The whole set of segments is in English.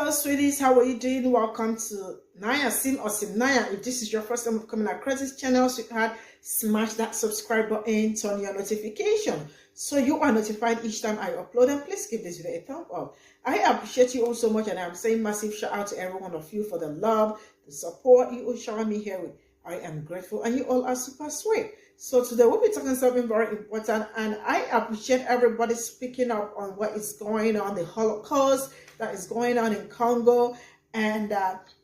Hello, sweeties. How are you doing? Welcome to Naya Sim or Cimnanya. If this is your first time coming across this channel, sweetheart, smash that subscribe button, turn your notification so you are notified each time I upload. And please give this video a thumb up. I appreciate you all so much, and I'm saying massive shout out to every one of you for the love, the support you all shower me here with. I am grateful, and you all are super sweet. So today we'll be talking something very important, and I appreciate everybody speaking up on what is going on, the holocaust that is going on in Congo, and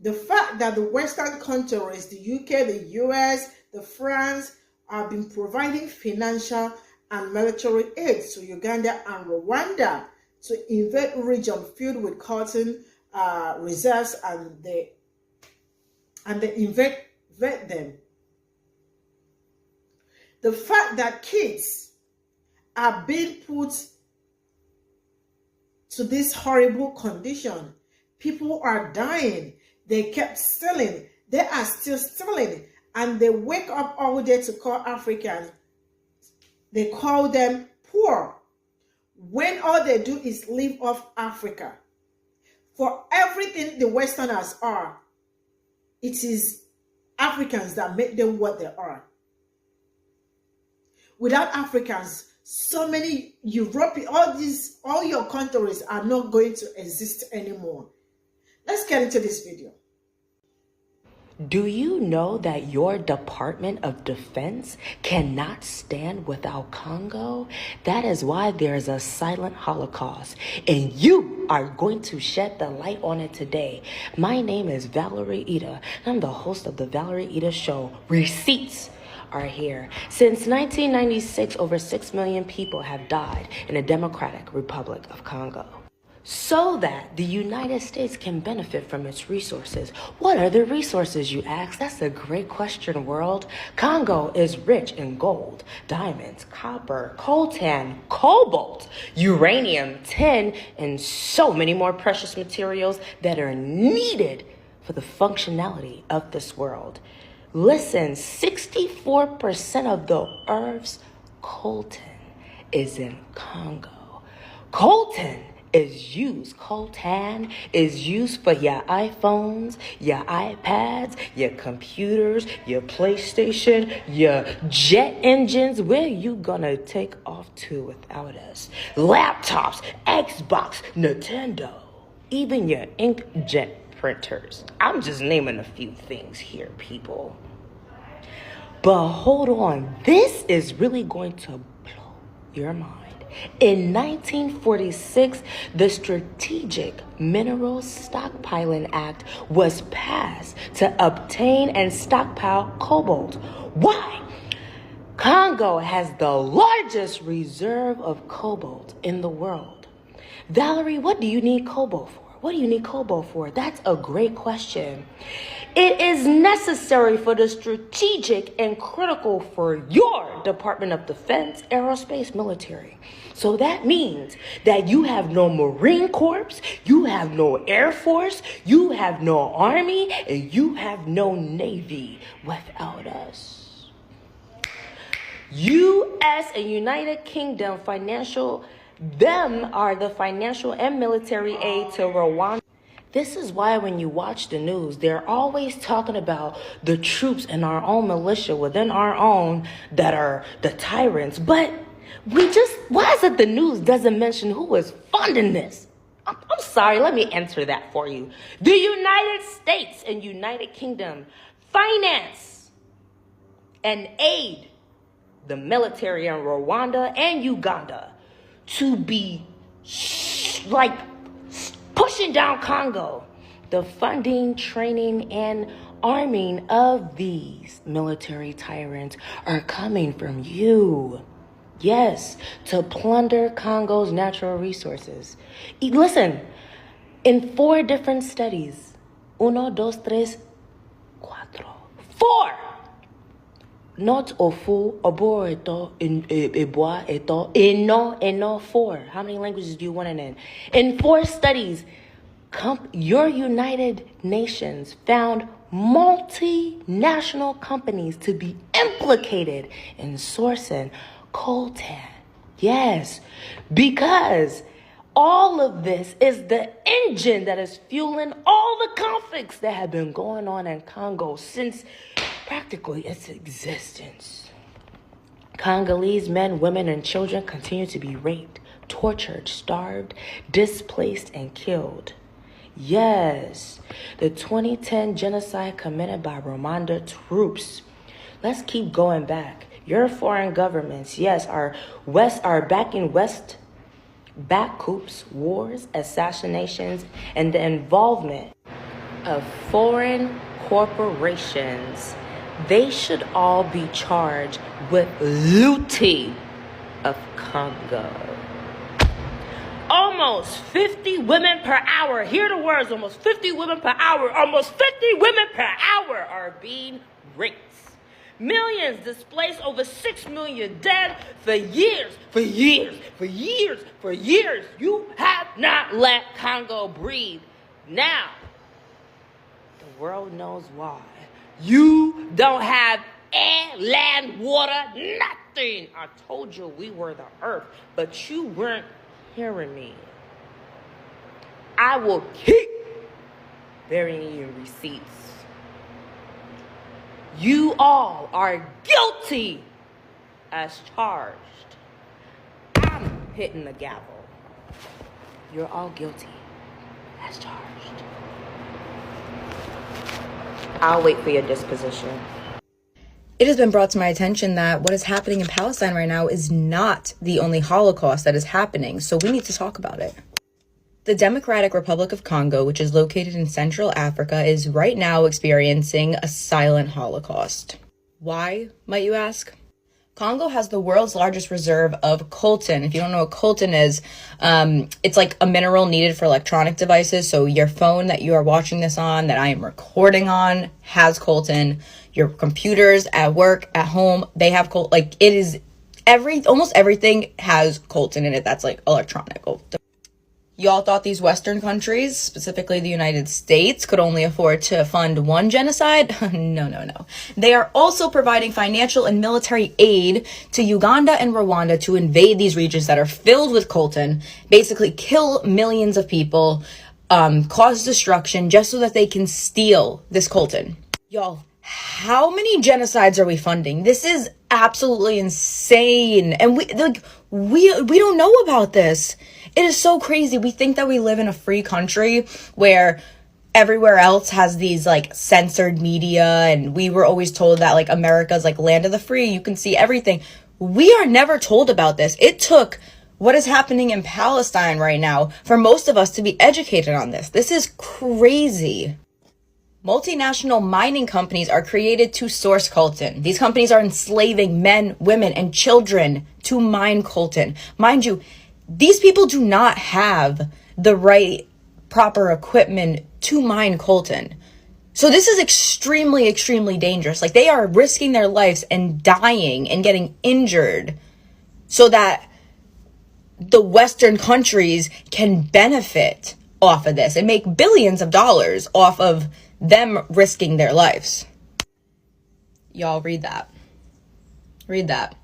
the fact that the Western countries, the UK, the US, the France, have been providing financial and military aid to Uganda and Rwanda to invade region filled with cotton reserves, and they invade them. The fact that kids are being put to this horrible condition, people are dying, they kept stealing, they are still stealing, and they wake up all day to call Africans, they call them poor, when all they do is live off Africa. For everything the Westerners are, it is Africans that make them what they are. Without Africans, so many European, all your countries are not going to exist anymore. Let's get into this video. Do you know that your Department of Defense cannot stand without Congo? That is why there's a silent Holocaust, and you are going to shed the light on it today. My name is Valerie Ida, and I'm the host of the Valerie Ida Show. Receipts are here. Since 1996, over 6 million people have died in the Democratic Republic of Congo, so that the United States can benefit from its resources. What are the resources, you ask? That's a great question, world. Congo is rich in gold, diamonds, copper, coltan, cobalt, uranium, tin, and so many more precious materials that are needed for the functionality of this world. Listen, 64% of the Earth's coltan is in Congo. Coltan is used for your iPhones, your iPads, your computers, your PlayStation, your jet engines. Where you gonna take off to without us? Laptops, Xbox, Nintendo, even your inkjet printers. I'm just naming a few things here, people. But hold on, this is really going to blow your mind. In 1946, the Strategic Minerals Stockpiling Act was passed to obtain and stockpile cobalt. Why? Congo has the largest reserve of cobalt in the world. Valerie, what do you need cobalt for? What do you need cobalt for? That's a great question. It is necessary for the strategic and critical for your Department of Defense, aerospace, military. So that means that you have no Marine Corps, you have no Air Force, you have no Army, and you have no Navy without us. U.S. and United Kingdom are the financial and military aid to Rwanda. This is why when you watch the news, they're always talking about the troops in our own militia within our own that are the tyrants. But why is it the news doesn't mention who is funding this? I'm sorry, let me answer that for you. The United States and United Kingdom finance and aid the military in Rwanda and Uganda to be like pushing down Congo. The funding, training, and arming of these military tyrants are coming from you. Yes, to plunder Congo's natural resources. Listen, in 4 different studies, 1, 2, 3, 4, 4. Not ofu, obo eto, eboa eto, eno 4. How many languages do you want in? In 4 studies, your United Nations found multinational companies to be implicated in sourcing coltan. Yes, because All of this is the engine that is fueling all the conflicts that have been going on in Congo since practically its existence. Congolese men, women, and children continue to be raped, tortured, starved, displaced, and killed. Yes, the 2010 genocide committed by Rwanda troops. Let's keep going back. Your foreign governments, yes, are backing West back coups, wars, assassinations, and the involvement of foreign corporations. They should all be charged with looting of Congo. Almost 50 women per hour. Hear the words, almost 50 women per hour. Almost 50 women per hour are being raped. Millions displaced, over 6 million dead for years. You have not let Congo breathe. Now, the world knows why. You don't have air, land, water, nothing. I told you we were the earth, but you weren't hearing me. I will keep burying your receipts. You all are guilty as charged. I'm hitting the gavel. You're all guilty as charged. I'll wait for your disposition. It has been brought to my attention that what is happening in Palestine right now is not the only Holocaust that is happening, so we need to talk about it. The Democratic Republic of Congo, which is located in Central Africa, is right now experiencing a silent Holocaust. Why, might you ask? Congo has the world's largest reserve of coltan. If you don't know what coltan is, it's like a mineral needed for electronic devices. So your phone that you are watching this on, that I am recording on, has coltan. Your computers at work, at home, they have coltan. Like, it is almost everything has coltan in it that's like electronic. Y'all thought these Western countries, specifically the United States, could only afford to fund one genocide? No. They are also providing financial and military aid to Uganda and Rwanda to invade these regions that are filled with coltan, basically kill millions of people, cause destruction just so that they can steal this coltan. Y'all, how many genocides are we funding? This is absolutely insane. And we don't know about this. It is so crazy. We think that we live in a free country where everywhere else has these like censored media, and we were always told that like America's like land of the free. You can see everything. We are never told about this. It took what is happening in Palestine right now for most of us to be educated on this. This is crazy. Multinational mining companies are created to source coltan. These companies are enslaving men, women, and children to mine coltan. Mind you, these people do not have the right proper equipment to mine coltan. So this is extremely, extremely dangerous. Like, they are risking their lives and dying and getting injured so that the Western countries can benefit off of this and make billions of dollars off of them risking their lives. Y'all read that. Read that.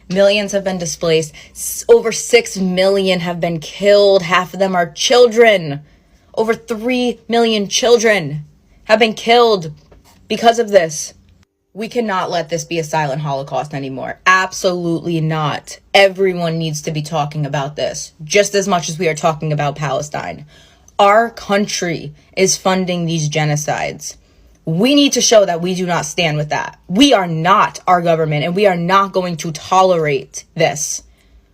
Millions have been displaced. Over 6 million have been killed. Half of them are children. Over 3 million children have been killed because of this. We cannot let this be a silent Holocaust anymore. Absolutely not. Everyone needs to be talking about this just as much as we are talking about Palestine. Our country is funding these genocides. We need to show that we do not stand with that. We are not our government, and we are not going to tolerate this.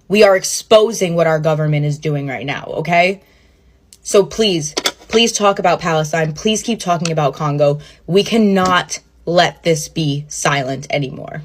We are exposing what our government is doing right now, okay? So please talk about Palestine. Please keep talking about Congo. We cannot let this be silent anymore.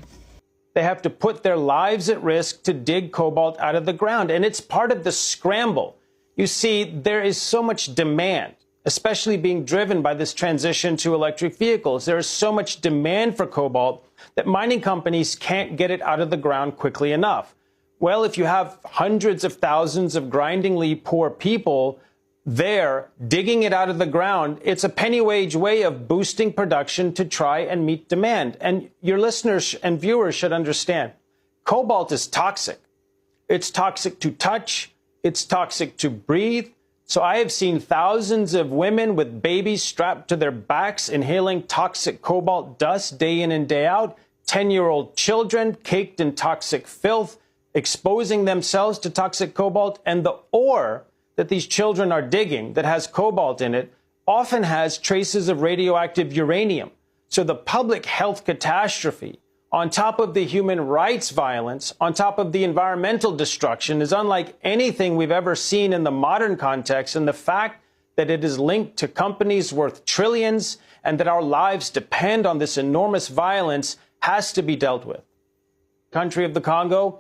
They have to put their lives at risk to dig cobalt out of the ground, and it's part of the scramble. You see, there is so much demand, especially being driven by this transition to electric vehicles. There is so much demand for cobalt that mining companies can't get it out of the ground quickly enough. Well, if you have hundreds of thousands of grindingly poor people there digging it out of the ground, it's a penny wage way of boosting production to try and meet demand. And your listeners and viewers should understand, cobalt is toxic. It's toxic to touch. It's toxic to breathe. So I have seen thousands of women with babies strapped to their backs inhaling toxic cobalt dust day in and day out, 10-year-old children caked in toxic filth, exposing themselves to toxic cobalt, and the ore that these children are digging that has cobalt in it often has traces of radioactive uranium. So the public health catastrophe, on top of the human rights violence, on top of the environmental destruction, is unlike anything we've ever seen in the modern context. And the fact that it is linked to companies worth trillions and that our lives depend on this enormous violence has to be dealt with. Country of the Congo.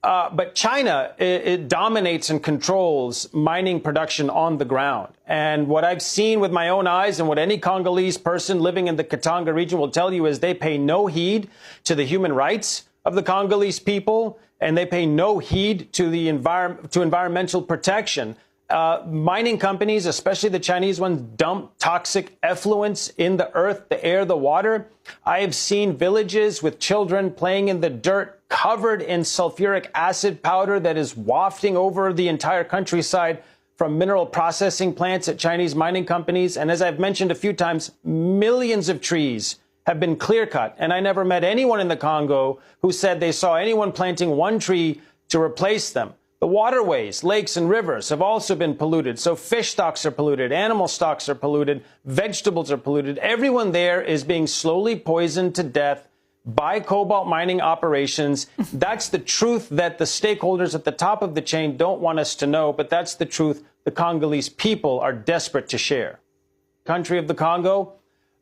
But China, it dominates and controls mining production on the ground. And what I've seen with my own eyes and what any Congolese person living in the Katanga region will tell you is they pay no heed to the human rights of the Congolese people, and they pay no heed to the environmental protection. Mining companies, especially the Chinese ones, dump toxic effluents in the earth, the air, the water. I have seen villages with children playing in the dirt covered in sulfuric acid powder that is wafting over the entire countryside from mineral processing plants at Chinese mining companies. And as I've mentioned a few times, millions of trees have been clear cut. And I never met anyone in the Congo who said they saw anyone planting one tree to replace them. The waterways, lakes, and rivers have also been polluted. So fish stocks are polluted, animal stocks are polluted, vegetables are polluted. Everyone there is being slowly poisoned to death by cobalt mining operations. That's the truth that the stakeholders at the top of the chain don't want us to know, but that's the truth the Congolese people are desperate to share. Country of the Congo.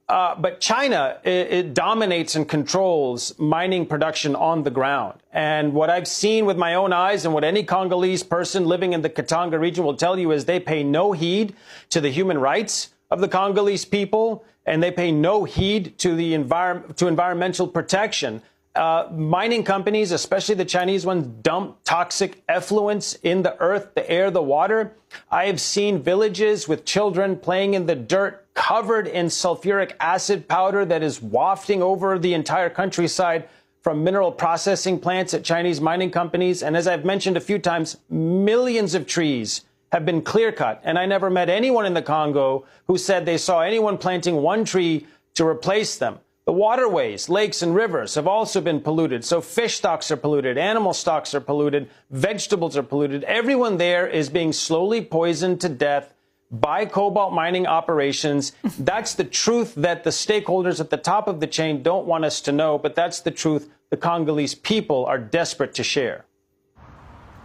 But China, it dominates and controls mining production on the ground. And what I've seen with my own eyes and what any Congolese person living in the Katanga region will tell you is they pay no heed to the human rights of the Congolese people, and they pay no heed to the environmental protection. Mining companies, especially the Chinese ones, dump toxic effluents in the earth, the air, the water. I have seen villages with children playing in the dirt covered in sulfuric acid powder that is wafting over the entire countryside from mineral processing plants at Chinese mining companies. And as I've mentioned a few times, millions of trees have been clear cut. And I never met anyone in the Congo who said they saw anyone planting one tree to replace them. The waterways, lakes, and rivers have also been polluted. So fish stocks are polluted, animal stocks are polluted, vegetables are polluted. Everyone there is being slowly poisoned to death by cobalt mining operations. That's the truth that the stakeholders at the top of the chain don't want us to know, but that's the truth the Congolese people are desperate to share.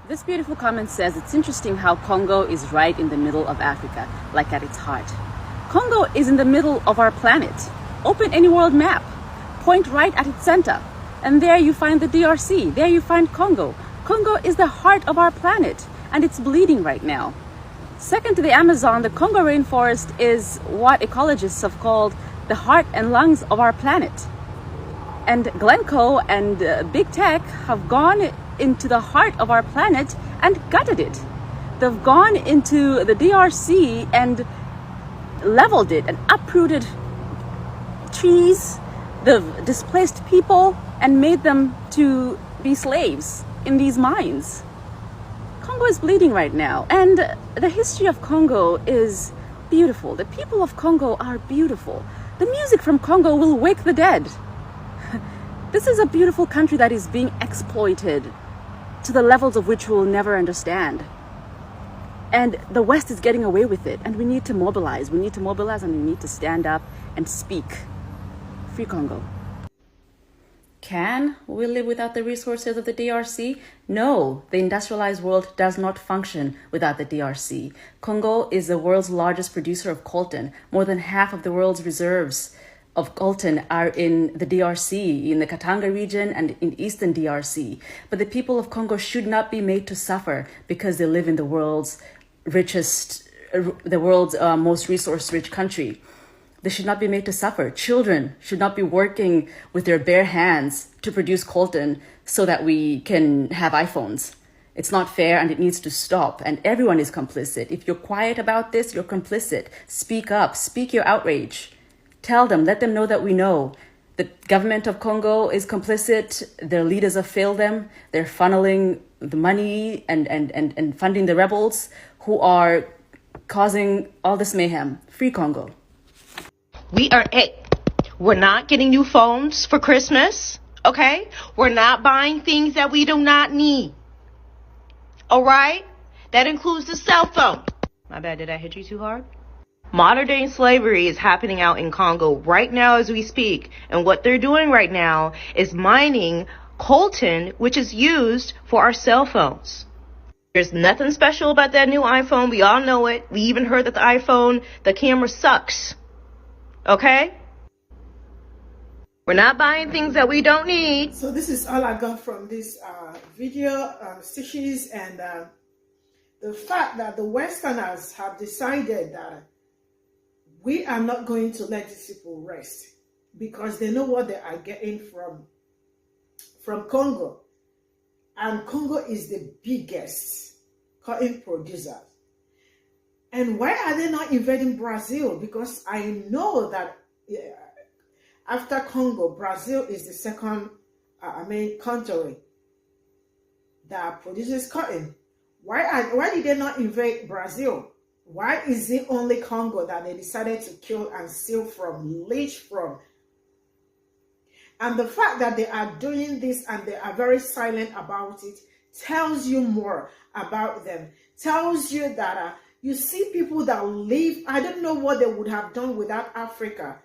This beautiful comment says it's interesting how Congo is right in the middle of Africa, like at its heart. Congo is in the middle of our planet. Open any world map, point right at its center, and there you find the DRC, there you find Congo. Congo is the heart of our planet, and it's bleeding right now. Second to the Amazon, the Congo rainforest is what ecologists have called the heart and lungs of our planet. And Glencoe and Big Tech have gone into the heart of our planet and gutted it. They've gone into the DRC and leveled it and uprooted trees, they've displaced people and made them to be slaves in these mines. Congo is bleeding right now, and the history of Congo is beautiful. The people of Congo are beautiful. The music from Congo will wake the dead. This is a beautiful country that is being exploited to the levels of which we'll never understand. And the West is getting away with it, and we need to mobilize. We need to mobilize, and we need to stand up and speak. Free Congo. Can we live without the resources of the DRC? No, the industrialized world does not function without the DRC. Congo is the world's largest producer of coltan. More than half of the world's reserves of coltan are in the DRC, in the Katanga region and in eastern DRC. But the people of Congo should not be made to suffer because they live in the world's most resource-rich country. They should not be made to suffer. Children should not be working with their bare hands to produce coltan so that we can have iPhones. It's not fair, and it needs to stop. And everyone is complicit. If you're quiet about this, you're complicit. Speak up. Speak your outrage. Tell them. Let them know that we know. The government of Congo is complicit. Their leaders have failed them. They're funneling the money and funding the rebels who are causing all this mayhem. Free Congo. We're not getting new phones for Christmas, okay? We're not buying things that we do not need. All right? That includes the cell phone. My bad, did I hit you too hard? Modern day slavery is happening out in Congo right now as we speak. And what they're doing right now is mining coltan, which is used for our cell phones. There's nothing special about that new iPhone. We all know it. We even heard that the iPhone, the camera sucks. Okay? We're not buying things that we don't need. So this is all I got from this video, stitches, and the fact that the Westerners have decided that we are not going to let these people rest because they know what they are getting from Congo. And Congo is the biggest cotton producer. And why are they not invading Brazil? Because I know that after Congo, Brazil is the second country that produces cotton. Why did they not invade Brazil? Why is it only Congo that they decided to kill and steal from, leech from? And the fact that they are doing this and they are very silent about it tells you more about them. Tells you that you see people that live, I don't know what they would have done without Africa.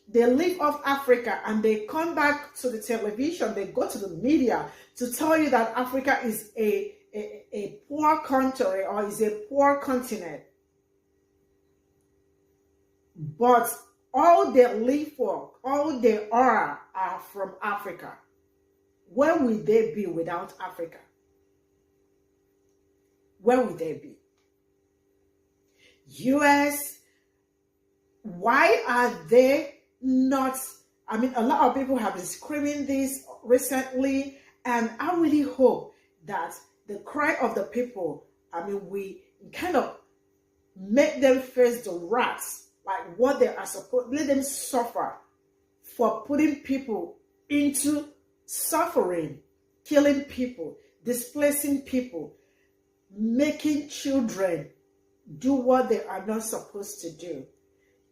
They live off Africa and they come back to the television, they go to the media to tell you that Africa is a poor country or is a poor continent. But all they live for, all they are from Africa. Where would they be without Africa? Where would they be? US, why are they not? I mean, a lot of people have been screaming this recently, and I really hope that the cry of the people, we kind of make them face the wrath, like what they are supposed, let them suffer for putting people into suffering, killing people, displacing people, making children do what they are not supposed to do.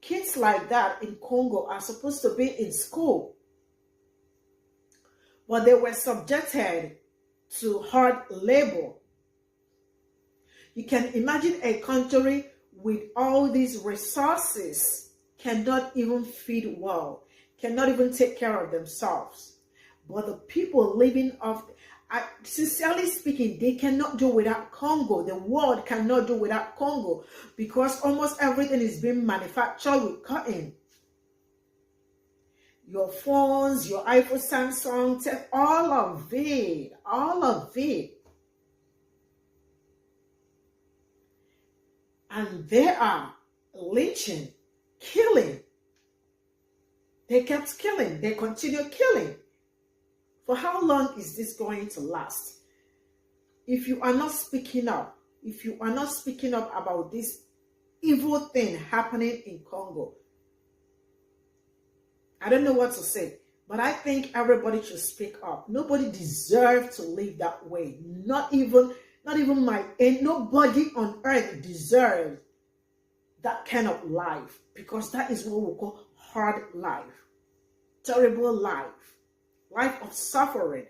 Kids like that in Congo are supposed to be in school, but they were subjected to hard labor. You can imagine a country with all these resources cannot even feed well, cannot even take care of themselves. But the people living off, sincerely speaking, they cannot do without Congo. The world cannot do without Congo because almost everything is being manufactured with cotton. Your phones, your iPhone, Samsung, all of it, all of it. And they are lynching, killing. They kept killing. They continue killing. For how long is this going to last? If you are not speaking up, if you are not speaking up about this evil thing happening in Congo, I don't know what to say, but I think everybody should speak up. Nobody deserves to live that way. Not even nobody on earth deserves that kind of life, because that is what we call hard life, terrible life. Life of suffering.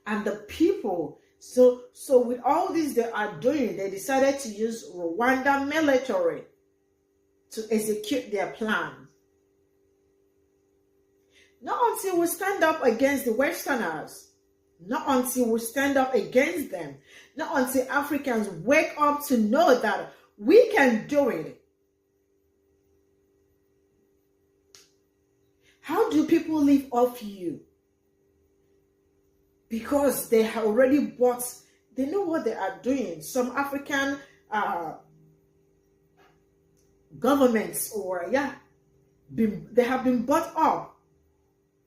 And the people, so with all this they are doing, they decided to use Rwanda military to execute their plan. Not until we stand up against the Westerners, not until we stand up against them, not until Africans wake up to know that we can do it. How do people live off you? Because they have already bought, they know what they are doing. Some African governments they have been bought up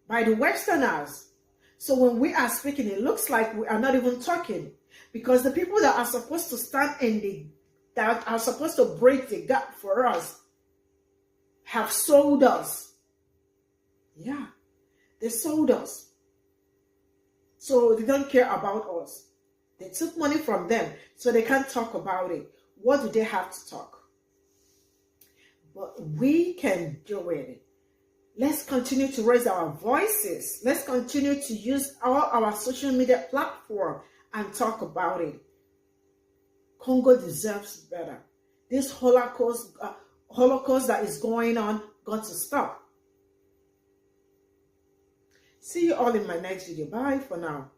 by the Westerners. So when we are speaking, it looks like we are not even talking, because the people that are supposed to stand that are supposed to break the gap for us have sold us. Yeah, they sold us. So they don't care about us. They took money from them, so they can't talk about it. What do they have to talk? But we can do it. Let's continue to raise our voices. Let's continue to use all our social media platform and talk about it. Congo deserves better. This Holocaust that is going on got to stop. See you all in my next video. Bye for now.